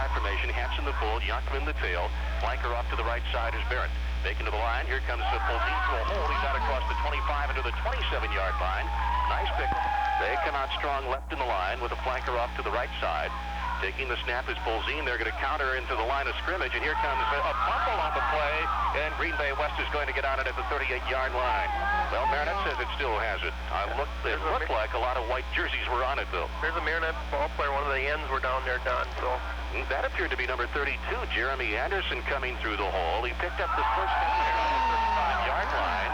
I formation. Hansen the full, Youngman the tail. Flanker off to the right side is Barrett. Taken to the line. Here comes Polzin to a hold. He's out across the 25 into the 27-yard line. Nice pick. They come out strong left in the line with a flanker off to the right side. Taking the snap is Polzin. They're going to counter into the line of scrimmage, and here comes a fumble on the play, and Green Bay West is going to get on it at the 38-yard line. Well, Marinette says it still has it. It looked like a lot of white jerseys were on it, though. There's a Marinette ball player. One of the ends were down there, Don. So that appeared to be number 32, Jeremy Anderson, coming through the hole. He picked up the first down there on the 35-yard line,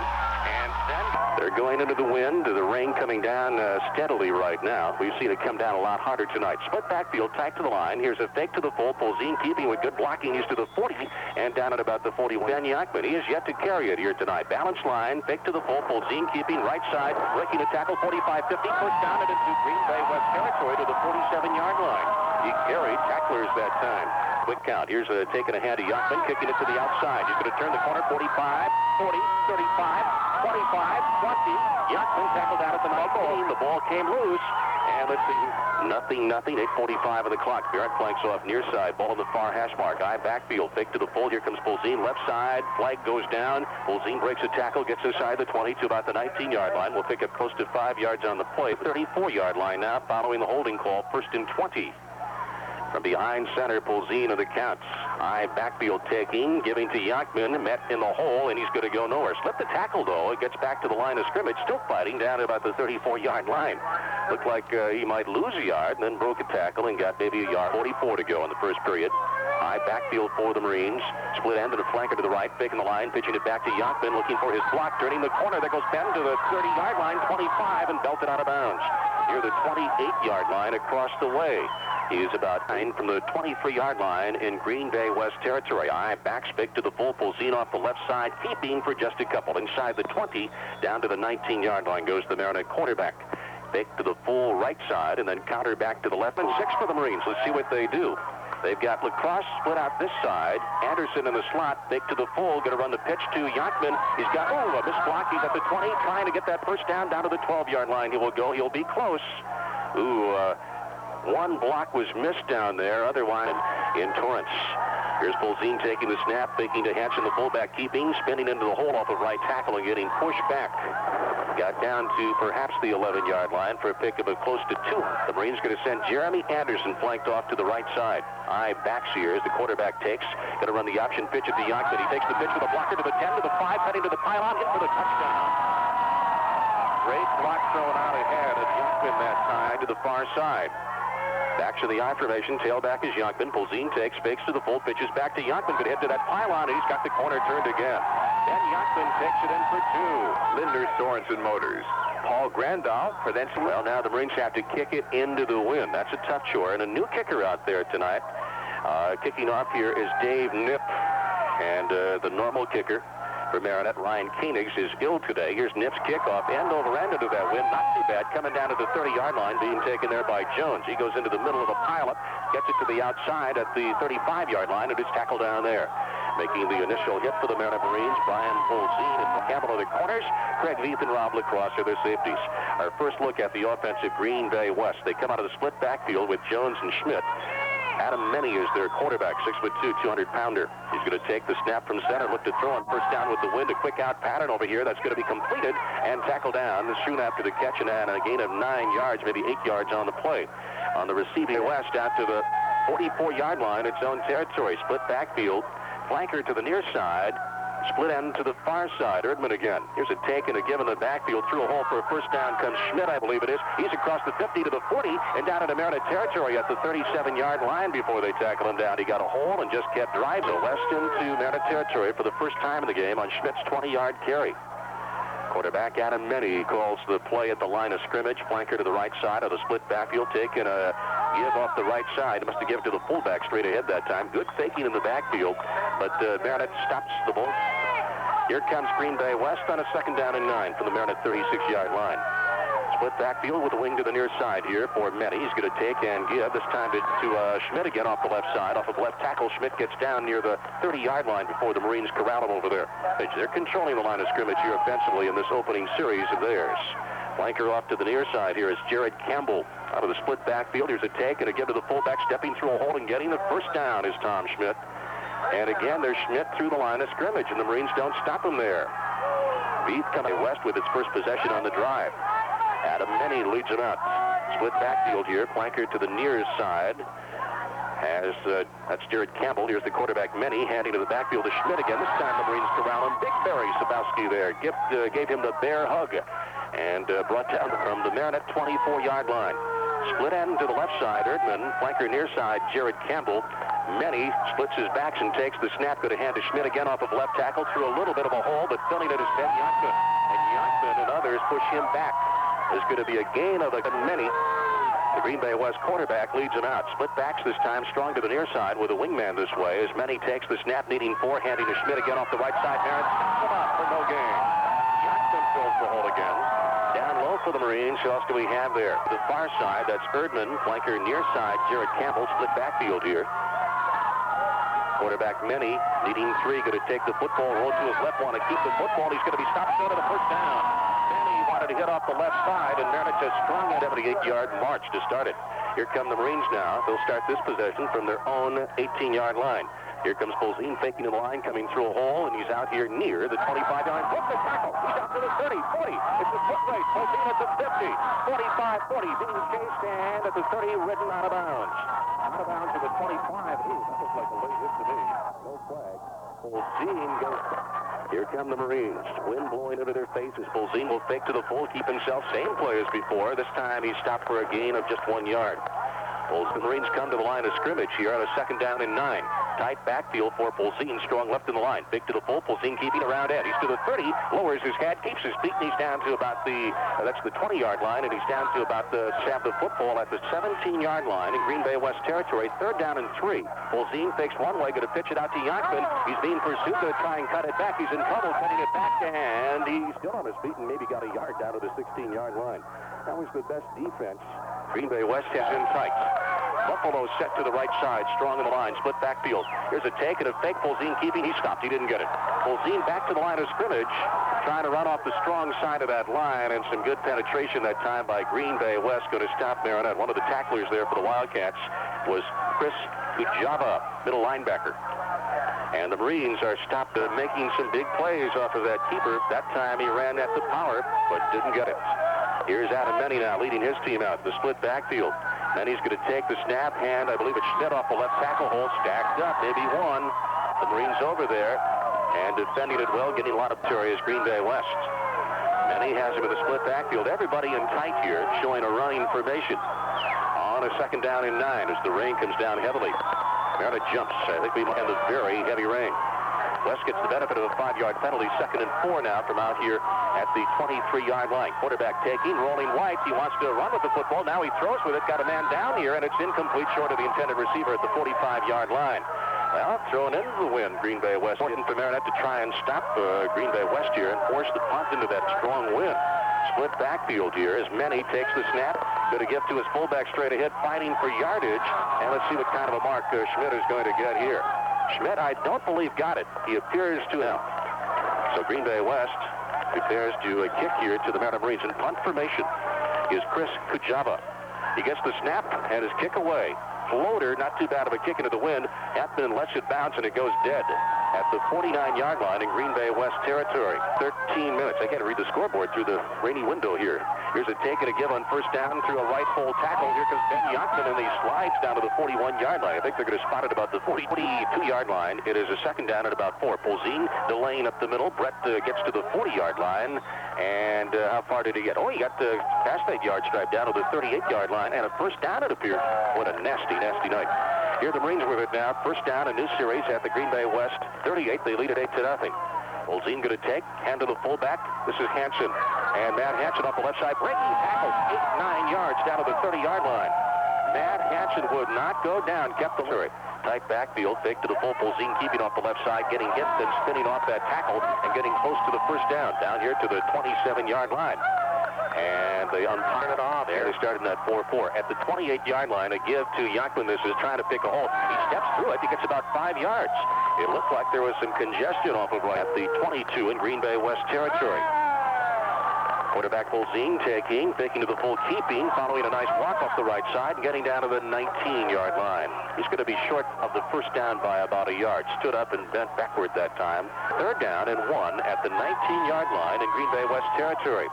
and then they're going into the wind. The rain coming down steadily right now. We've seen it come down a lot harder tonight. Split backfield, tight to the line. Here's a fake to the full. Polzin keeping with good blocking. He's to the 40 and down at about the 41. Ben Youngman, he has yet to carry it here tonight. Balanced line, fake to the full. Polzin keeping right side, breaking a tackle, 45-50, pushed down it into Green Bay West territory to the 47-yard line. He carried tacklers that time. Quick count. Here's taking a hand to Youngman, kicking it to the outside. He's going to turn the corner, 45, 40, 35, 25, 20. Youngman tackled out at the 19. The ball came loose. And let's see, nothing, 8:45 of the clock. Barrett flanks off near side, ball on the far hash mark. Eye backfield, fake to the full. Here comes Polzin, left side, flag goes down. Polzin breaks a tackle, gets inside the 20 to about the 19-yard line. We'll pick up close to 5 yards on the play. 34-yard line now, following the holding call, 1st and 20. From behind center, Polzin of the counts. Eye backfield taking, giving to Youngman, met in the hole, and he's going to go nowhere. Slipped the tackle, though. It gets back to the line of scrimmage, still fighting down at about the 34-yard line. Looked like he might lose a yard, and then broke a tackle and got maybe a yard. 44 to go in the first period. High backfield for the Marines. Split end and a flanker to the right, faking the line, pitching it back to Youngman, looking for his block, turning the corner. There goes Ben to the 30-yard line, 25, and belted out of bounds. Near the 28-yard line across the way. He is about 9 from the 23-yard line in Green Bay West territory. Eye back, spike to the full. Polzin off the left side, keeping for just a couple. Inside the 20, down to the 19-yard line goes the Marinette quarterback. Fake to the full right side, and then counter back to the left. And 6 for the Marines. Let's see what they do. They've got Lacrosse split out this side. Anderson in the slot, fake to the full, going to run the pitch to Youngman. He's got, a missed block. He's at the 20, trying to get that first down to the 12-yard line. He will go. He'll be close. One block was missed down there, otherwise in Torrance. Here's Polzin taking the snap, faking to Hansen, the fullback, keeping, spinning into the hole off the right tackle and getting pushed back. Got down to perhaps the 11-yard line for a pickup of close to 2. The Marines going to send Jeremy Anderson flanked off to the right side. Eye backs here as the quarterback takes. Going to run the option pitch at the Youngman. He takes the pitch with a blocker to the 10, to the 5, heading to the pylon, in for the touchdown. Great block thrown out ahead of Youngman that time to the far side. Back to the I formation, tailback is Youngman. Polzin takes, fakes to the full, pitches back to Youngman. Could head to that pylon, and he's got the corner turned again. Then Youngman takes it in for 2. Lindner Sorensen Motors. Paul Grandal for then. Well, now the Marines have to kick it into the wind. That's a tough chore, and a new kicker out there tonight. Kicking off here is Dave Knipp, and the normal kicker for Marinette, Ryan Koenigs, is ill today. Here's Knipp's kickoff, end over end into that wind. Not too bad, coming down to the 30-yard line, being taken there by Jones. He goes into the middle of the pileup, gets it to the outside at the 35-yard line, and is tackled down there. Making the initial hit for the Marinette Marines, Brian Polzin and Campbell are the corners. Craig Veith and Rob Lacrosse are their safeties. Our first look at the offensive Green Bay West. They come out of the split backfield with Jones and Schmidt. Adam Menny is their quarterback, 6'2", 200-pounder. He's going to take the snap from center, look to throw on first down with the wind. A quick out pattern over here that's going to be completed and tackled down soon after the catch, and a gain of 9 yards, maybe 8 yards on the play. On the receiving West out to the 44-yard line, its own territory. Split backfield, flanker to the near side. Split end to the far side. Erdman again. Here's a take and a give in the backfield. Through a hole for a first down comes Schmidt, I believe it is. He's across the 50 to the 40 and down into Marinette territory at the 37-yard line before they tackle him down. He got a hole and just kept driving. West into Marinette territory for the first time in the game on Schmidt's 20-yard carry. Quarterback Adam Menny calls the play at the line of scrimmage. Flanker to the right side of the split backfield, taking a give off the right side. He must have given to the fullback straight ahead that time. Good faking in the backfield, but Marinette stops the ball. Here comes Green Bay West on a 2nd down and 9 from the Marinette 36-yard line. Split backfield with a wing to the near side here for Many. He's going to take and give, this time to Schmidt again off the left side. Off of left tackle, Schmidt gets down near the 30-yard line before the Marines corral him over there. They're controlling the line of scrimmage here offensively in this opening series of theirs. Flanker off to the near side here is Jared Campbell out of the split backfield. Here's a take and a give to the fullback, stepping through a hole and getting the first down is Tom Schmidt. And again, there's Schmidt through the line of scrimmage, and the Marines don't stop him there. Beef coming west with its first possession on the drive. Adam Many leads him out. Split backfield here. Flanker to the near side. That's Jared Campbell. Here's the quarterback Many handing to the backfield to Schmidt again. This time the Marines corral him. Big Barry Sabowski there. Gave him the bear hug and brought down from the Marinette 24-yard line. Split end to the left side. Erdman. Flanker near side. Jared Campbell. Many splits his backs and takes the snap. Going to hand to Schmidt again off of left tackle through a little bit of a hole, but filling it is Ben Yonkman. And Yonkman and others push him back. There's going to be a gain of Many. The Green Bay West quarterback leads him out. Split backs this time, strong to the near side with a wingman this way as Many takes the snap, needing 4, handing to Schmidt again off the right side. Marinette stops him up for no gain. Yonkman fills the hole again. Down low for the Marines. Who else do we have there? The far side, that's Erdman. Flanker near side, Jared Campbell. Split backfield here. Quarterback Many, needing 3, going to take the football, roll to his left, want to keep the football. He's going to be stopped short of the first down. Many wanted to hit off the left side, and Marinette just strong a 78-yard march to start it. Here come the Marines now. They'll start this possession from their own 18-yard line. Here comes Polzin faking the line, coming through a hole, and he's out here near the 25-yard line. Hook the tackle. He's out to the 30, 40. It's a foot race. Polzin at the 50, 45, 40. Being chased, and at the 30, ridden out of bounds. Out of bounds to the 25. Ooh, that looks like a late hit to me. No flag. Polzin goes. Here come the Marines. Wind blowing into their faces. Polzin will fake to the full, keep himself. Same play as before. This time he stopped for a gain of just 1 yard. The Marines come to the line of scrimmage here on a 2nd down and 9. Tight backfield for Polzin, strong left in the line. Big to the full, Polzin keeping around Ed. He's to the 30, lowers his head, keeps his feet, and he's down to about that's the 20-yard line, and he's down to about the snap of football at the 17-yard line in Green Bay West territory. 3rd down and 3. Polzin fakes one way, going to pitch it out to Yonkman. He's being pursued, going to try and cut it back. He's in trouble, cutting it back, and he's still on his feet and maybe got a yard down to the 16-yard line. That was the best defense Green Bay West has in sight. Buffalo set to the right side, strong in the line, split backfield. Here's a take and a fake. Polzin keeping. He stopped. He didn't get it. Polzin back to the line of scrimmage, trying to run off the strong side of that line, and some good penetration that time by Green Bay West. Going to stop Marinette. One of the tacklers there for the Wildcats was Chris Kujava, middle linebacker. And the Marines are stopped making some big plays off of that keeper. That time he ran at the power, but didn't get it. Here's Adam Many now leading his team out. The split backfield. Then he's going to take the snap, hand, I believe it's Schmidt off the left tackle hole, stacked up, maybe 1. The Marines over there, and defending it well, getting a lot of territory is Green Bay West. Many has him in the split backfield. Everybody in tight here, showing a running formation. On a 2nd down and 9 as the rain comes down heavily. Marinette jumps. I think we might have a very heavy rain. West gets the benefit of a 5-yard penalty. 2nd and 4 now from out here at the 23-yard line. Quarterback taking, rolling White. He wants to run with the football. Now he throws with it. Got a man down here, and it's incomplete, short of the intended receiver at the 45-yard line. Well, thrown into the wind, Green Bay West. Important for Marinette to try and stop Green Bay West here and force the punt into that strong wind. Split backfield here as Many takes the snap. Going to give to his fullback straight ahead, fighting for yardage. And let's see what kind of a mark Schmidt is going to get here. Schmidt, I don't believe, got it. He appears to have. So Green Bay West prepares to kick here to the Marinette Marines. In punt formation is Chris Kujava. He gets the snap and his kick away. Floater, not too bad of a kick into the wind. Atman lets it bounce and it goes dead at the 49-yard line in Green Bay West territory. 13 minutes. I can't read the scoreboard through the rainy window here. Here's a take and a give on 1st down through a right full tackle. Here comes Ben Yonkman, and he slides down to the 41-yard line. I think they're going to spot it about the 42-yard line. It is a 2nd down at about 4. Polzin delaying up the middle. Brett gets to the 40-yard line. And how far did he get? Oh, he got past that yard stripe down to the 38-yard line. And a 1st down, it appears. What a nasty, nasty night. Here the Marines with it now. 1st down, a new series at the Green Bay West 38. They lead at 8-0. Polzin going to take, hand to the fullback. This is Hansen. And Matt Hansen off the left side, breaking tackles 8-9 yards down to the 30-yard line. Matt Hansen would not go down, kept the lyric. Tight backfield, fake to the full. Polzin keeping off the left side, getting hit, then spinning off that tackle and getting close to the 1st down. Down here to the 27-yard line. And they unpunted it off. There they started in that 4-4. At the 28-yard line, a give to Youngman. This is trying to pick a hole. He steps through it. He gets about 5 yards. It looked like there was some congestion off of right at the 22 in Green Bay West territory. Quarterback Polzin taking to the full keeping, following a nice walk off the right side and getting down to the 19-yard line. He's going to be short of the first down by about a yard. Stood up and bent backward that time. 3rd down and 1 at the 19-yard line in Green Bay West territory.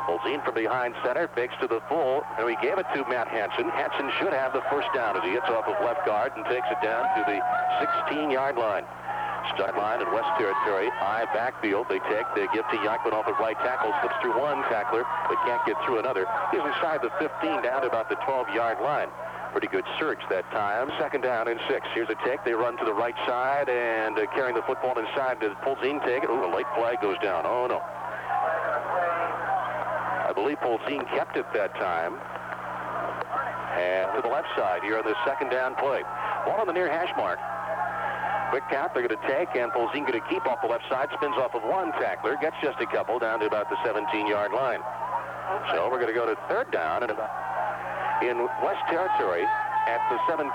Polzin from behind center, fakes to the full, and we gave it to Matt Hansen. Hansen should have the first down as he hits off of left guard and takes it down to the 16-yard line. Start line in West territory, high backfield. They give to Youngman off of right tackle, slips through one tackler, but can't get through another. He's inside the 15 down to about the 12-yard line. Pretty good surge that time. 2nd down and 6. Here's a take. They run to the right side and carrying the football inside. Does Polzin take it? Ooh, a late flag goes down. Oh, no. I believe Polzin kept it that time. And to the left side here on the 2nd down play. Ball on the near hash mark. Quick count, they're going to take, and Polzin going to keep off the left side, spins off of one tackler, gets just a couple down to about the 17-yard line. So we're going to go to 3rd down and in West territory at the 17.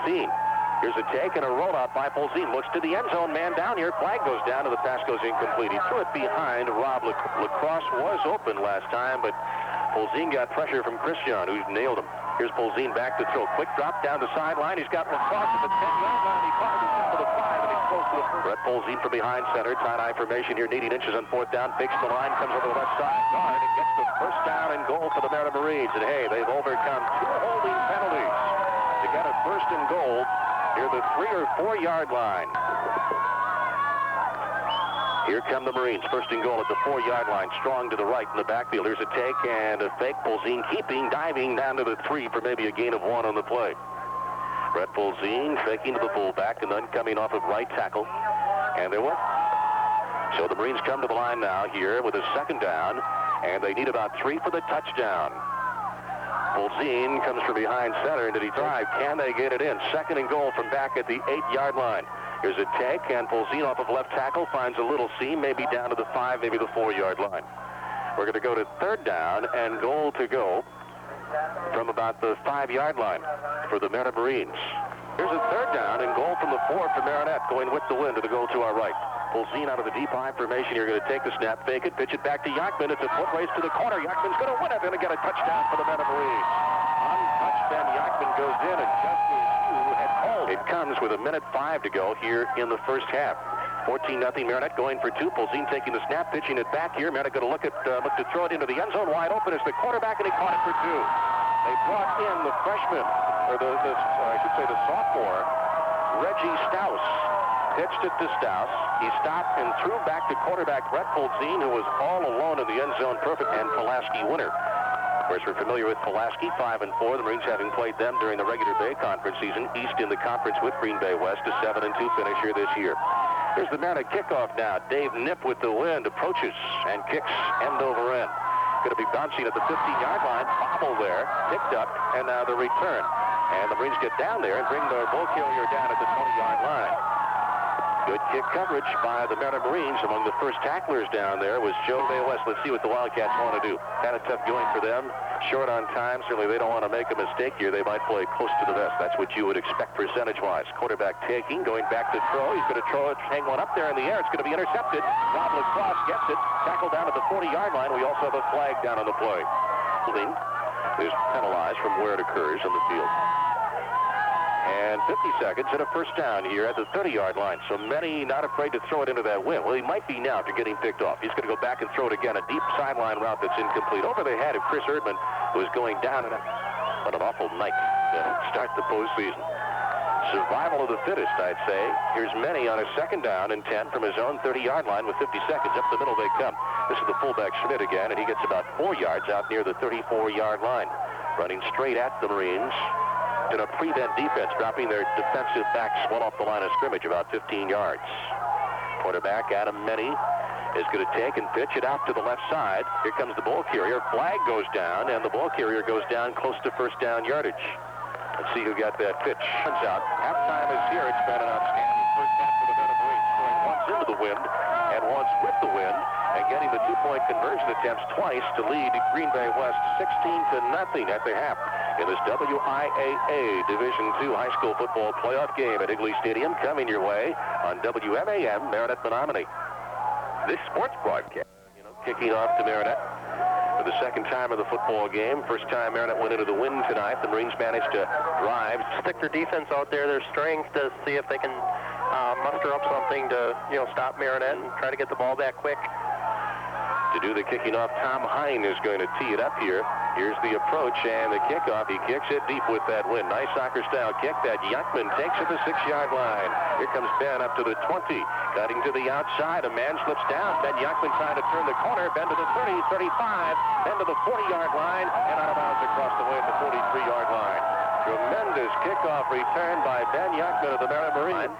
Here's a take and a rollout by Polzin. Looks to the end zone, man down here. Flag goes down and the pass goes incomplete. He threw it behind Rob Lacrosse. Was open last time, but Polzin got pressure from Christian, who nailed him. Here's Polzin back to throw. Quick drop down the sideline. He's got Lacrosse at the 10-yard line. He caught it down to the 5, and he's close to the Brett Polzin from behind center. Tie-eye formation here, needing inches on 4th down. Fakes the line, comes over the left side guard, and gets the first down and goal for the Marinette Marines. And hey, they've overcome 2 holding penalties to get a 1st and goal near the 3 or 4 yard line. Here come the Marines. 1st and goal at the 4 yard line. Strong to the right in the backfield. Here's a take and a fake. Polzin keeping, diving down to the 3 for maybe a gain of 1 on the play. Brett Polzin faking to the fullback and then coming off of right tackle. And they were. So the Marines come to the line now here with a 2nd down, and they need about 3 for the touchdown. Polzin comes from behind center. Did he drive? Can they get it in? 2nd and goal from back at the 8 yard line. Here's a take, and Polzin off of left tackle finds a little seam, maybe down to the 5, maybe the 4 yard line. We're going to go to 3rd down and goal to go from about the 5 yard line for the Marinette Marines. Here's a 3rd down and goal from the 4 for Marinette, going with the wind to the goal to our right. Polzin out of the deep I formation. You're going to take the snap, fake it, pitch it back to Youngman. It's a foot race to the corner. Youngman's going to win it, going to get a touchdown for the Marinette Marines. Untouched, then Youngman goes in, and just as you had called, it comes with 1:05 to go here in the first half. 14-0 Marinette going for 2. Polzin taking the snap, pitching it back here. Marinette going to look to throw it into the end zone wide open as the quarterback, and he caught it for 2. They brought in the freshman, or I should say the sophomore, Reggie Staus. Pitched it to Staus. He stopped and threw back to quarterback Brett Polzin, who was all alone in the end zone, perfect, and Pulaski winner. Of course, we're familiar with Pulaski, 5-4. The Marines having played them during the regular Bay Conference season. East in the conference with Green Bay West, a 7-2 finish here this year. Here's the Marinette kickoff now. Dave Knipp with the wind approaches and kicks end over end. Going to be bouncing at the 15-yard line. Bobble there, picked up, and now the return. And the Marines get down there and bring their ball carrier down at the 20-yard line. Good kick coverage by the Marinette Marines. Among the first tacklers down there was Joe Bay West. Let's see what the Wildcats want to do. Kind of tough going for them. Short on time. Certainly they don't want to make a mistake here. They might play close to the vest. That's what you would expect percentage-wise. Quarterback taking, going back to throw. He's going to throw it, hang one up there in the air. It's going to be intercepted. Rob Lacrosse gets it. Tackled down at the 40-yard line. We also have a flag down on the play. Is penalized from where it occurs on the field. And 50 seconds and a first down here at the 30-yard line. So many not afraid to throw it into that wind. Well, he might be now after getting picked off. He's going to go back and throw it again. A deep sideline route that's incomplete. Over the head of Chris Erdman, who is going down. What an awful night to start the postseason. Survival of the fittest, I'd say. Here's Many on a 2nd down and 10 from his own 30-yard line with 50 seconds. Up the middle they come. This is the fullback Schmidt again, and he gets about 4 yards out near the 34-yard line. Running straight at the Marines. In a prevent defense, dropping their defensive backs well off the line of scrimmage, about 15 yards. Quarterback Adam Many is going to take and pitch it out to the left side. Here comes the ball carrier. Flag goes down, and the ball carrier goes down close to first down yardage. Let's see who got that pitch. Turns out, halftime is here. It's been an outstanding first half for the Marinette Marines. Going once into the wind, and once with the win, and getting the two-point conversion attempts twice to lead Green Bay West 16-0 at the half in this WIAA Division II high school football playoff game at Higley Stadium, coming your way on WMAM, Marinette Menominee. This sports broadcast, kicking off to Marinette for the second time of the football game. First time Marinette went into the win tonight. The Marines managed to drive. Stick their defense out there, their strength, to see if they can muster up something to, stop Marinette and try to get the ball back quick. To do the kicking off, Tom Hine is going to tee it up here. Here's the approach and the kickoff. He kicks it deep with that win. Nice soccer-style kick that Yankman takes at the 6-yard line. Here comes Ben up to the 20. Cutting to the outside. A man slips down. Ben Yankman trying to turn the corner. Ben to the 30, 35. Ben to the 40-yard line. And out of bounds across the way at the 43-yard line. Tremendous kickoff return by Ben Yankman of the Marinette Marine.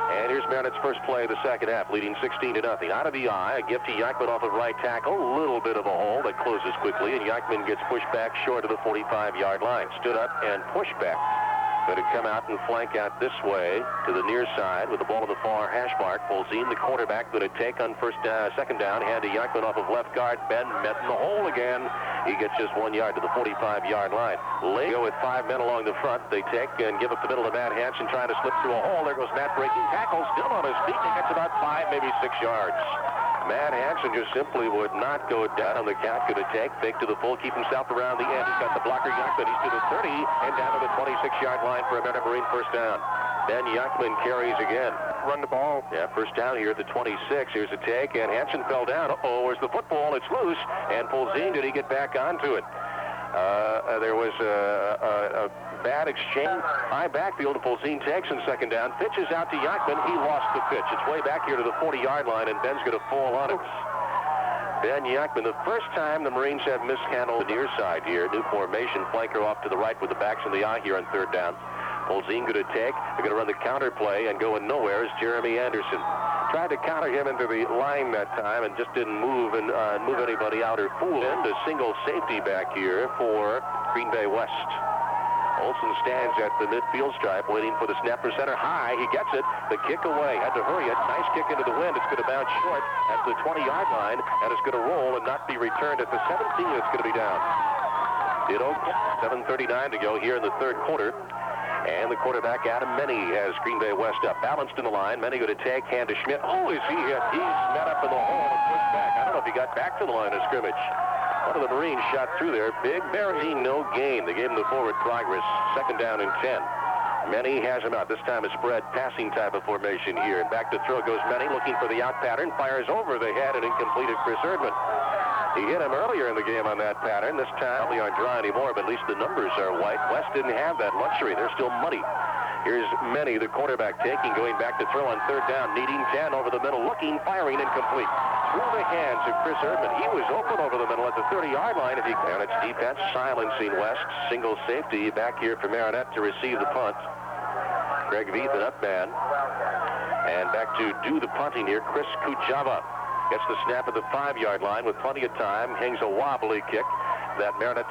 And here's Marinette's first play of the second half, leading 16-0. Out of the eye, a gift to Yankman off of right tackle. A little bit of a hole that closes quickly, and Yankman gets pushed back short of the 45-yard line. Stood up and pushed back. Going to come out and flank out this way to the near side with the ball to the far hash mark. Polzin, the quarterback, going to take on second down. Hand to Yankman off of left guard. Ben met in the hole again. He gets just 1 yard to the 45-yard line. Go with 5 men along the front. They take and give up the middle to Matt Hansen, trying to slip through a hole. There goes Matt breaking tackle, still on his feet. He gets about 5, maybe 6 yards. Matt Hansen just simply would not go down on the count. Going to take, fake to the full, keep himself around the end. He's got the blocker Yankman. He's to the 30 and down to the 26-yard line for a Marinette Marine first down. Ben Yankman carries again. Run the ball. Yeah, first down here at the 26. Here's a take, and Hansen fell down. Uh-oh, where's the football? It's loose. And Polzin, did he get back onto it? There was a bad exchange. High backfield. Polzin takes in second down. Pitches out to Yankman. He lost the pitch. It's way back here to the 40-yard line, and Ben's going to fall on it. Ben Yankman, the first time the Marines have mishandled the near side here. New formation, flanker off to the right with the backs in the eye here on third down. Polzin going to take. They're going to run the counter play, and going nowhere is Jeremy Anderson. Tried to counter him into the line that time and just didn't move and move anybody out or fool. And a single safety back here for Green Bay West. Olsen stands at the midfield stripe waiting for the snap for center. High, he gets it. The kick away. Had to hurry it. Nice kick into the wind. It's going to bounce short at the 20-yard line, and it's going to roll and not be returned at the 17. It's going to be down. Ditto. 7:39 to go here in the third quarter. And the quarterback, Adam Menny, has Green Bay West up. Balanced in the line. Menny going to take, hand to Schmidt. Oh, is he hit? He's met up in the hole and pushed back. I don't know if he got back to the line of scrimmage. One of the Marines shot through there. Big Barry, no gain. They gave him the forward progress. Second down and 10. Menny has him out. This time a spread passing type of formation here. And back to throw goes Menny, looking for the out pattern. Fires over the head and incomplete at Chris Erdman. He hit him earlier in the game on that pattern. This time, probably aren't dry anymore, but at least the numbers are white. West didn't have that luxury. They're still muddy. Here's Menny, the quarterback, taking, going back to throw on third down, needing 10 over the middle, looking, firing, incomplete. Through the hands of Chris Erdman. He was open over the middle at the 30-yard line. And it's defense silencing West. Single safety back here for Marinette to receive the punt. Greg Veith, an up man. And back to do the punting here, Chris Kujava. Gets the snap at the 5-yard line with plenty of time. Hangs a wobbly kick that Marinette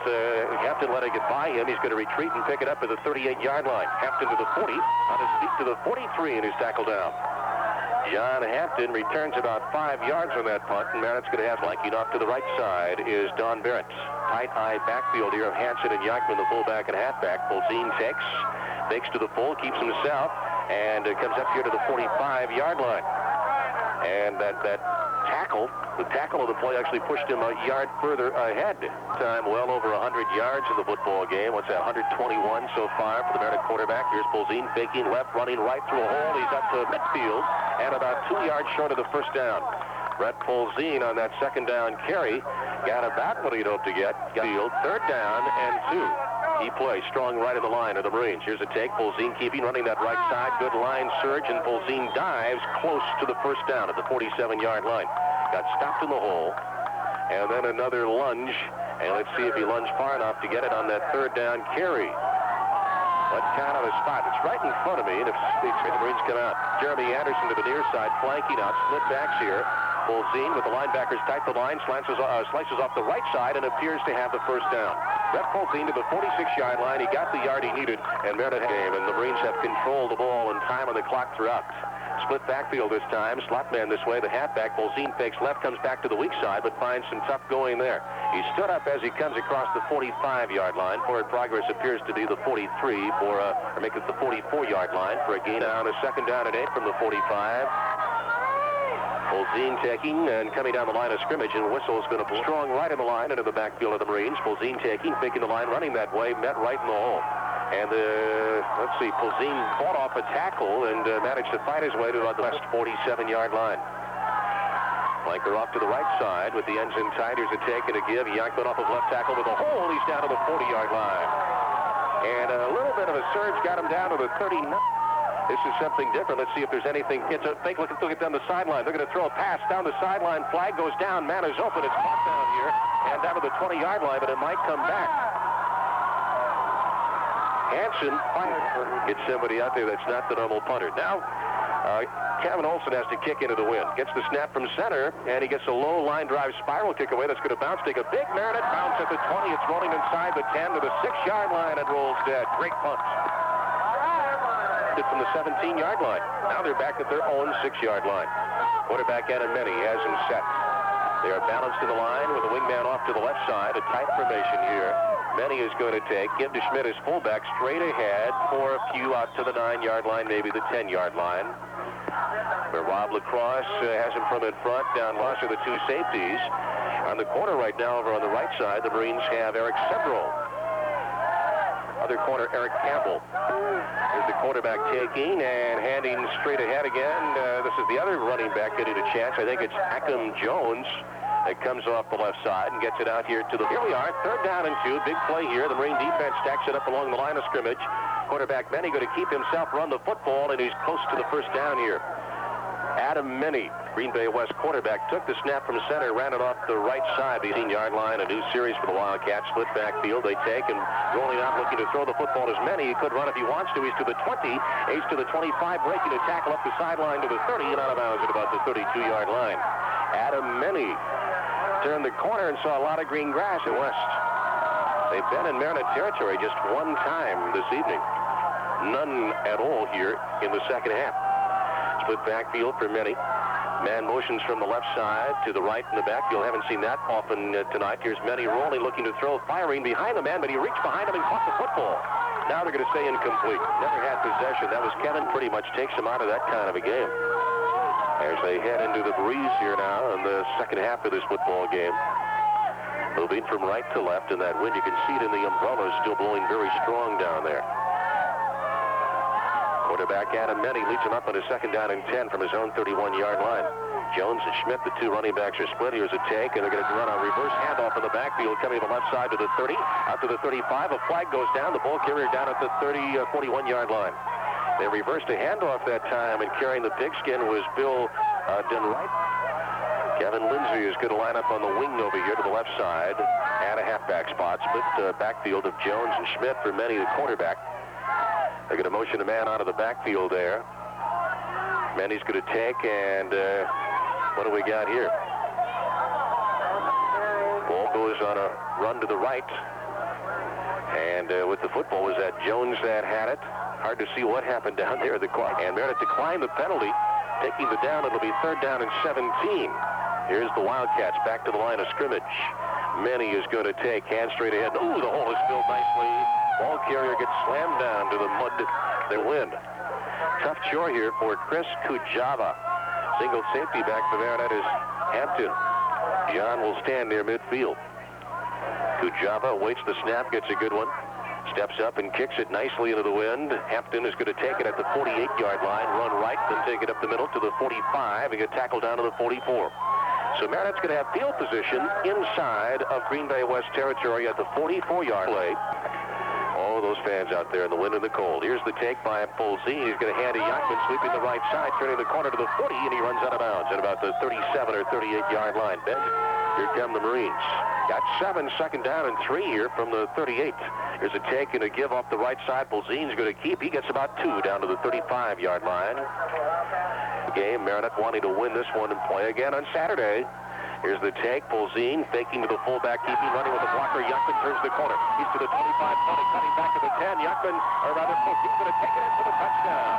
Hampton letting it by him. He's going to retreat and pick it up at the 38-yard line. Hampton to the 40, on his feet to the 43, and he's tackled down. John Hampton returns about 5 yards on that punt, and Marinette's going to have flanking off to the right side is Don Barrett. Tight eye backfield here of Hansen and Yankman, the fullback and halfback. Polzin takes, fakes to the full, keeps himself, and comes up here to the 45-yard line. And that tackle, the tackle of the play actually pushed him a yard further ahead. Time well over 100 yards in the football game. What's that, 121 so far for the Marinette quarterback. Here's Polzin faking left, running right through a hole. He's up to midfield and about 2 yards short of the first down. Brett Polzin on that second down carry got about what he'd hoped to get. Field, third down and 2. He plays strong right in the line of the Marines. Here's a take. Polzin keeping, running that right side. Good line surge, and Polzin dives close to the first down at the 47-yard line. Got stopped in the hole, and then another lunge. And let's see if he lunged far enough to get it on that third down carry. What kind of a spot? It's right in front of me, and if the Marines come out. Jeremy Anderson to the near side, flanking out. Split backs here. Polzin with the linebackers tight the line, slices off the right side, and appears to have the first down. Brett Polzin to the 46-yard line. He got the yard he needed, and Marinette game, and the Marines have controlled the ball and time on the clock throughout. Split backfield this time. Slot man this way. The halfback, Bolzin, fakes left, comes back to the weak side, but finds some tough going there. He stood up as he comes across the 45-yard line. Forward progress appears to be the 43 or make it the 44-yard line for a gain on a 2nd down and 8 from the 45. Bolzin taking and coming down the line of scrimmage, and whistle is going to blow. Strong right in the line into the backfield of the Marines. Bolzin taking, faking the line, running that way, met right in the hole. And let's see, Bolzin fought off a tackle and managed to fight his way to about the west 47-yard line. Flanker off to the right side with the ends in tight. Here's a take and a give. Yankman off of left tackle with a hole. He's down to the 40-yard line. And a little bit of a surge got him down to the 39. This is something different. Let's see if there's anything. It's a fake. Look at down the sideline. They're going to throw a pass down the sideline. Flag goes down. Man is open. It's caught down here and down to the 20-yard line, but it might come back. Hansen gets somebody out there that's not the normal punter. Now, Kevin Olson has to kick into the wind. Gets the snap from center, and he gets a low line drive spiral kick away. That's going to bounce. Take a big Marinette bounce at the 20. It's rolling inside the 10 to the 6-yard line and rolls dead. Great punt. From the 17-yard line. Now they're back at their own 6-yard line. Quarterback Adam Meny has him set. They are balanced in the line with the wingman off to the left side. A tight formation here. Meny is going to take. Give to Schmidt his fullback straight ahead for a few out to the 9-yard line, maybe the 10-yard line. Where Rob Lacrosse has him from in front. Down loss are the two safeties. On the corner right now over on the right side, the Marines have Eric Severo. Other corner, Eric Campbell. Here's the quarterback taking and handing straight ahead again. This is the other running back getting a chance. I think it's Ackham Jones that comes off the left side and gets it out here to the... Here we are, 3rd down and 2. Big play here. The Marine defense stacks it up along the line of scrimmage. Quarterback Meny going to keep himself, run the football, and he's close to the 1st down here. Adam Meny, Green Bay West quarterback, took the snap from center, ran it off the right side, the 18-yard line. A new series for the Wildcats. Split backfield. They take and rolling out, looking to throw the football as Meny. He could run if he wants to. He's to the 20, Ace to the 25, breaking a tackle up the sideline to the 30 and out of bounds at about the 32-yard line. Adam Meny turned the corner and saw a lot of green grass at West. They've been in Marinette territory just one time this evening. None at all here in the 2nd half. Split backfield for Meny. Man motions from the left side to the right in the backfield. Haven't seen that often tonight. Here's Meny rolling, looking to throw, firing behind the man, but he reached behind him and caught the football. Now they're going to say incomplete. Never had possession. That was Kevin. Pretty much takes him out of that kind of a game. As they head into the breeze here now in the 2nd half of this football game. Moving from right to left in that wind. You can see it in the umbrellas still blowing very strong down there. Quarterback Adam Meny leads him up on a 2nd down and 10 from his own 31-yard line. Jones and Schmidt, the two running backs, are split. Here's a take, and they're going to run a reverse handoff in the backfield, coming to the left side to the 30, out to the 35. A flag goes down. The ball carrier down at the 41-yard line. They reversed a handoff that time, and carrying the pigskin was Bill Denwright. Kevin Lindsay is going to line up on the wing over here to the left side at a halfback spot. Split backfield of Jones and Schmidt for Meny, the quarterback. They're going to motion a man out of the backfield there. Meny's going to take, and what do we got here? Ball goes on a run to the right. And with the football, was that Jones that had it? Hard to see what happened down there at the clock. And Marinette declined the penalty, taking the down. It'll be 3rd down and 17. Here's the Wildcats back to the line of scrimmage. Meny is going to take, hand straight ahead. Ooh, the hole is filled nicely. Ball carrier gets slammed down to the mud. They win. Tough chore here for Chris Kujava. Single safety back for Marinette is Hampton. John will stand near midfield. Kujava waits the snap, gets a good one. Steps up and kicks it nicely into the wind. Hampton is going to take it at the 48-yard line, run right, then take it up the middle to the 45 and get tackled down to the 44. So Marinette's going to have field position inside of Green Bay West territory at the 44-yard play. All those fans out there in the wind and the cold. Here's the take by Bolzin. He's going to hand to Yankman, sweeping the right side, turning the corner to the 40, and he runs out of bounds at about the 37 or 38-yard line. Ben, here come the Marines. Got 7, 2nd down and 3 here from the 38. Here's a take and a give off the right side. Bolzin's going to keep. He gets about 2 down to the 35-yard line. Game, Marinette wanting to win this one and play again on Saturday. Here's the take. Bolzin faking to the fullback, keeping running with the blocker. Yankman turns the corner. He's to the 25, 20, cutting back to the 10. Yankman, or rather, he's going to take it in for the touchdown.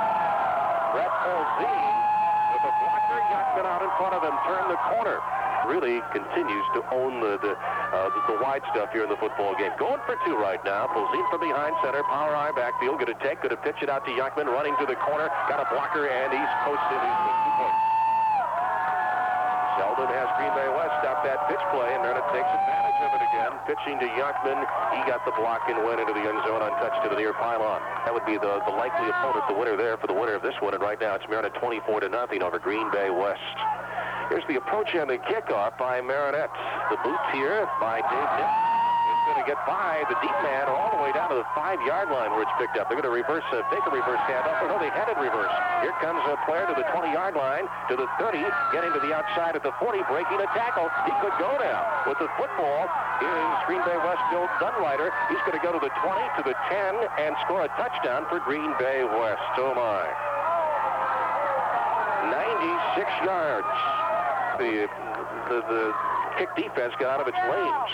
Brett Bolzin Jackman out in front of him, turned the corner. Really continues to own the wide stuff here in the football game. Going for two right now. Pulls in from behind center. Power eye backfield. Going to pitch it out to Yuckman. Running to the corner. Got a blocker, and he's posted. He's with 2 points. Sheldon has Green Bay West stop that pitch play, and Marinette takes advantage of it again. Pitching to Yuckman. He got the block and went into the end zone untouched to the near pylon. That would be the likely opponent, the winner there for the winner of this one. And right now it's Marinette 24-0 over Green Bay West. Here's the approach and the kickoff by Marinette. The boots here by Dave Nick. It's going to get by the deep man all the way down to the 5-yard line where it's picked up. They're going to reverse, take a reverse handoff. Oh, no, they headed reverse. Here comes a player to the 20-yard line, to the 30, getting to the outside at the 40, breaking a tackle. He could go now. With the football is Green Bay West Bill Dunrider. He's going to go to the 20, to the 10, and score a touchdown for Green Bay West. Oh, my. 96 yards. The kick defense got out of its lanes.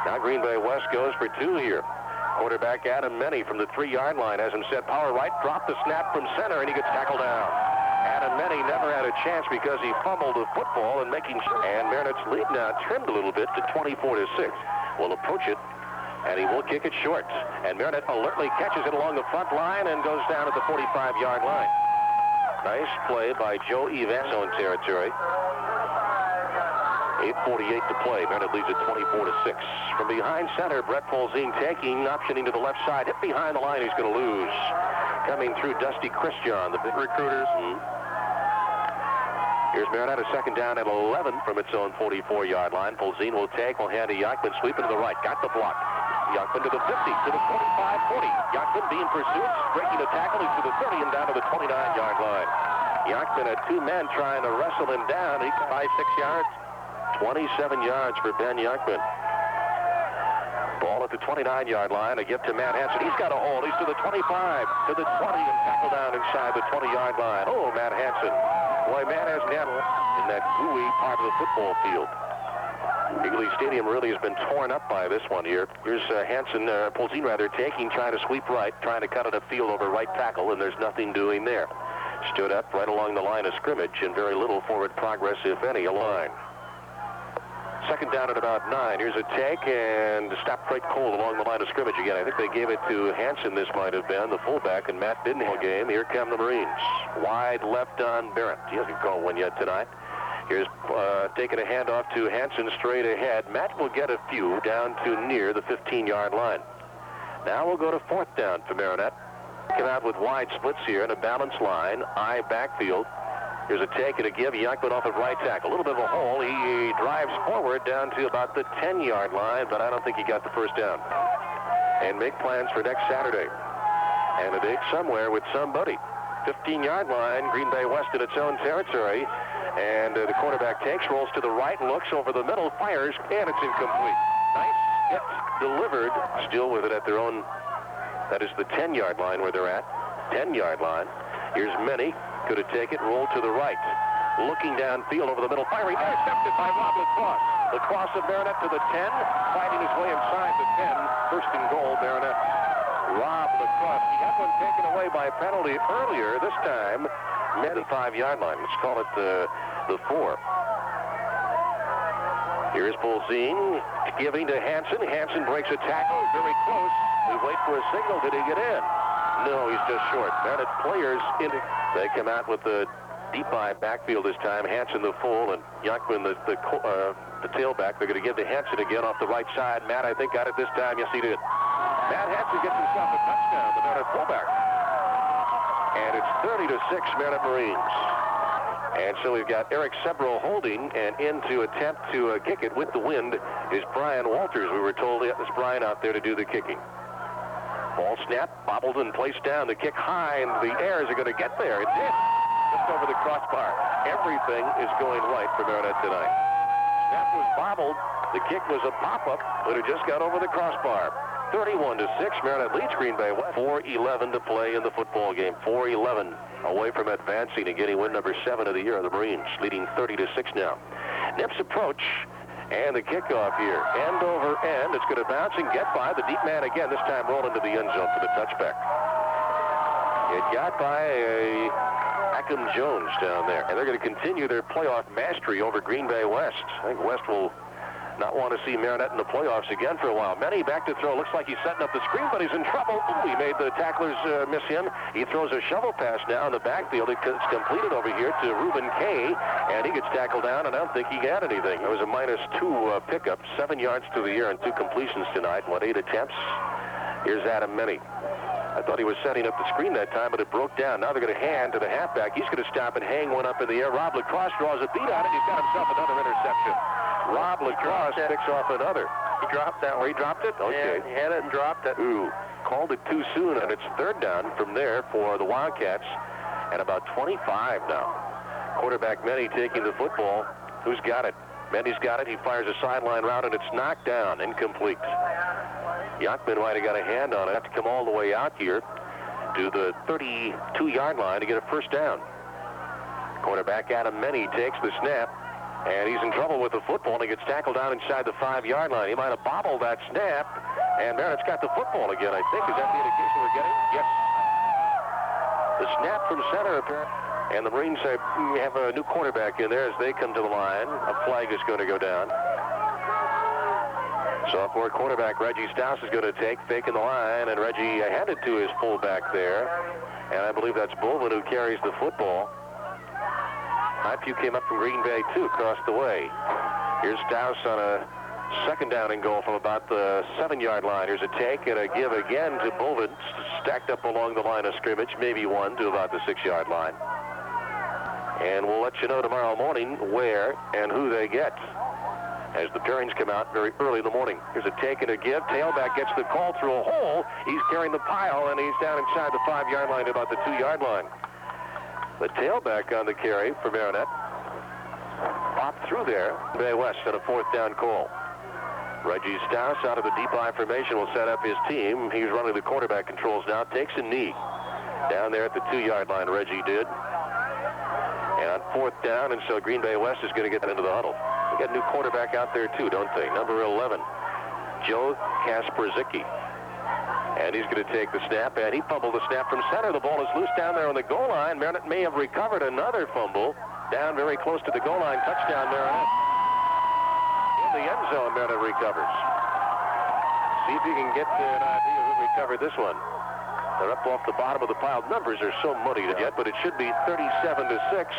Now Green Bay West goes for 2 here. Quarterback Adam Menny from the 3-yard line has him set power right, dropped the snap from center, and he gets tackled down. Adam Menny never had a chance because he fumbled the football and making sure. And Marinette's lead now trimmed a little bit to 24-6. Will approach it, and he will kick it short. And Marinette alertly catches it along the front line and goes down at the 45-yard line. Nice play by Joe Evans on territory. 8:48 to play. Marinette leads at 24-6. From behind center, Brett Polzine taking, optioning to the left side. Hit behind the line, he's going to lose. Coming through Dusty Christian, the big recruiters. Here's Marinette, a second down at 11 from its own 44-yard line. Polzine will take, will hand to Yuckman, sweeping to the right. Got the block. Yuckman to the 50, to the 45-40. Yuckman being pursued, breaking the tackle. He's to the 30 and down to the 29-yard line. Yuckman had 2 men trying to wrestle him down. He 5-6 yards. 27 yards for Ben Yuckman. Ball at the 29-yard line. A gift to Matt Hansen. He's got a hold. He's to the 25, to the 20, and tackled down inside the 20-yard line. Oh, Matt Hansen. Boy, Matt has nettled in that gooey part of the football field. Wrigley Stadium really has been torn up by this one here. Here's Hansen, Polzine rather, taking, trying to sweep right, trying to cut it upfield over right tackle, and there's nothing doing there. Stood up right along the line of scrimmage, and very little forward progress, if any, a line. Second down at about 9. Here's a take, and stopped right cold along the line of scrimmage again. I think they gave it to Hansen, this might have been, the fullback, and Matt didn't have a game. Here come the Marines. Wide left on Barrett. He hasn't caught one yet tonight. Here's taking a handoff to Hansen straight ahead. Matt will get a few down to near the 15-yard line. Now we'll go to 4th down for Marinette. Come out with wide splits here and a balanced line. Eye backfield. Here's a take and a give. Yuckman off at right tackle. A little bit of a hole. He drives forward down to about the 10-yard line, but I don't think he got the first down. And make plans for next Saturday. And a date somewhere with somebody. 15-yard line. Green Bay West in its own territory. And the quarterback takes, rolls to the right, looks over the middle, fires, and it's incomplete. Nice hit delivered. Still with it at their own, that is the 10-yard line where they're at. 10-yard line. Here's Menny. Could have taken it, rolled to the right. Looking downfield over the middle, firing, intercepted by Rob Lacrosse. Lacrosse of Marinette to the 10, fighting his way inside the 10. First and goal, Marinette. Rob Lacrosse. He had one taken away by penalty earlier. This time, at the 5-yard line. Let's call it the 4. Here's Polzine giving to Hansen. Hansen breaks a tackle. Very close. We wait for a signal. Did he get in? No, he's just short. Marinette players in. They come out with the deep eye backfield this time. Hansen the full and Yuckman the tailback. They're going to give to Hansen again off the right side. Matt, I think, got it this time. Yes, he did. Matt Hansen gets himself a touchdown. The Marinette fullback. And it's 30-6 Marinette Marines. And so we've got Eric Sebro holding, and in to attempt to kick it with the wind is Brian Walters. We were told it was Brian out there to do the kicking. Ball snap, bobbled and placed down. The kick high, and the Airs are going to get there. It did. Just over the crossbar. Everything is going right for Marinette tonight. Snap was bobbled. The kick was a pop-up, but it just got over the crossbar. 31-6, Marinette leads Green Bay West. 4:11 to play in the football game. 4:11 away from advancing and getting win number 7 of the year. The Marines leading 30-6 now. Nips approach. And the kickoff here, end over end. It's going to bounce and get by the deep man again. This time roll into the end zone for the touchback. It got by a Rackham Jones down there. And they're going to continue their playoff mastery over Green Bay West. I think West will not want to see Marinette in the playoffs again for a while. Many back to throw. Looks like he's setting up the screen, but he's in trouble. Ooh, he made the tacklers miss him. He throws a shovel pass now in the backfield. It's completed over here to Reuben Kay, and he gets tackled down, and I don't think he got anything. It was a -2 pickup, 7 yards to the air, and 2 completions tonight. 8 attempts. Here's Adam Meny. I thought he was setting up the screen that time, but it broke down. Now they're going to hand to the halfback. He's going to stop and hang one up in the air. Rob Lacrosse draws a beat on it. He's got himself another interception. Rob Lacrosse picks off another. He dropped that one. He dropped it? Okay. Yeah, he had it and dropped it. Ooh, called it too soon, and it's 3rd down from there for the Wildcats, and about 25 now. Quarterback Meny taking the football. Who's got it? Meny's got it. He fires a sideline route, and it's knocked down, incomplete. Yachman might have got a hand on it. Have to come all the way out here to the 32-yard line to get a 1st down. Quarterback Adam Meny takes the snap, and he's in trouble with the football, and he gets tackled down inside the 5-yard line. He might have bobbled that snap, and Marinette's got the football again, I think. Is that the indication we're getting? Yes. The snap from center, apparently. And the Marines have a new quarterback in there as they come to the line. A flag is going to go down. Sophomore quarterback Reggie Stouse is going to take, faking the line, and Reggie handed to his fullback there. And I believe that's Bolvin who carries the football. Highview came up from Green Bay, too, across the way. Here's Stouse on a 2nd down and goal from about the 7-yard line. Here's a take and a give again to Bolvin, stacked up along the line of scrimmage, maybe one to about the 6-yard line. And we'll let you know tomorrow morning where and who they get as the pairings come out very early in the morning. Here's a take and a give. Tailback gets the call through a hole. He's carrying the pile, and he's down inside the 5-yard line to about the 2-yard line. The tailback on the carry for Marinette. Popped through there. Bay West at a 4th down call. Reggie Stouse out of the deep I formation will set up his team. He's running the quarterback controls now. Takes a knee. Down there at the 2-yard line, Reggie did. And on 4th down, and so Green Bay West is going to get into the huddle. They got a new quarterback out there, too, don't they? Number 11, Joe Kasperzicki. And he's going to take the snap, and he fumbled the snap from center. The ball is loose down there on the goal line. Marinette may have recovered another fumble down very close to the goal line. Touchdown, Marinette. In the end zone, Marinette recovers. See if you can get an idea who recovered this one. They're up off the bottom of the pile. Numbers are so muddied yet, but it should be 37-6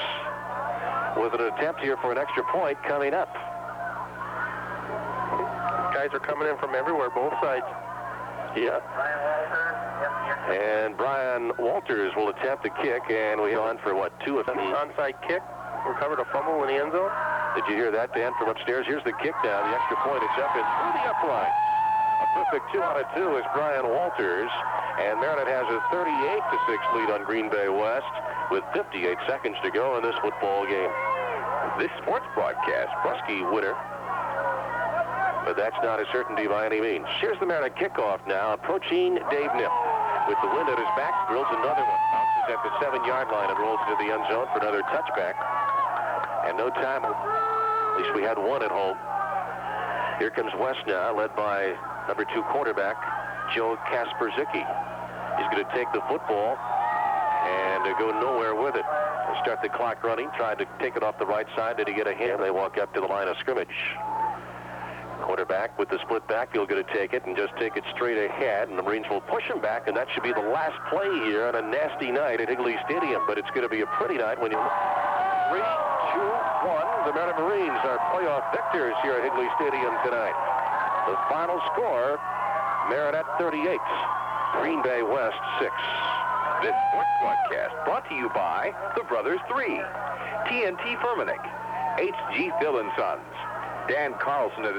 with an attempt here for an extra point coming up. Guys are coming in from everywhere, both sides. Yeah. And Brian Walters will attempt the kick, and we on for what, 2 of 3? Onside kick. Recovered a fumble in the end zone. Did you hear that, Dan, from upstairs? Here's the kick down. The extra point is up and through the upright. A perfect 2 out of 2 is Brian Walters, and Marinette has a 38-6 lead on Green Bay West with 58 seconds to go in this football game. This sports broadcast, Brusky winner, but that's not a certainty by any means. Here's the Marinette kickoff now, approaching Dave Nip. With the wind at his back, drills another one. Bounces at the 7-yard line and rolls into the end zone for another touchback. And no time, at least we had one at home. Here comes West now, led by number 2 quarterback, Joe Kasperzicki. He's going to take the football and go nowhere with it. They start the clock running, tried to take it off the right side. Did he get a hand? They walk up to the line of scrimmage. Quarterback with the split backfield going to take it and just take it straight ahead, and the Marines will push him back, and that should be the last play here on a nasty night at Higley Stadium. But it's going to be a pretty night when you... 3, 2, 1. The Marinette Marines are playoff victors here at Higley Stadium tonight. The final score, Marinette 38, Green Bay West 6. This sports broadcast brought to you by the Brothers 3, TNT Firmenich, HG Phil & Sons, Dan Carlson at his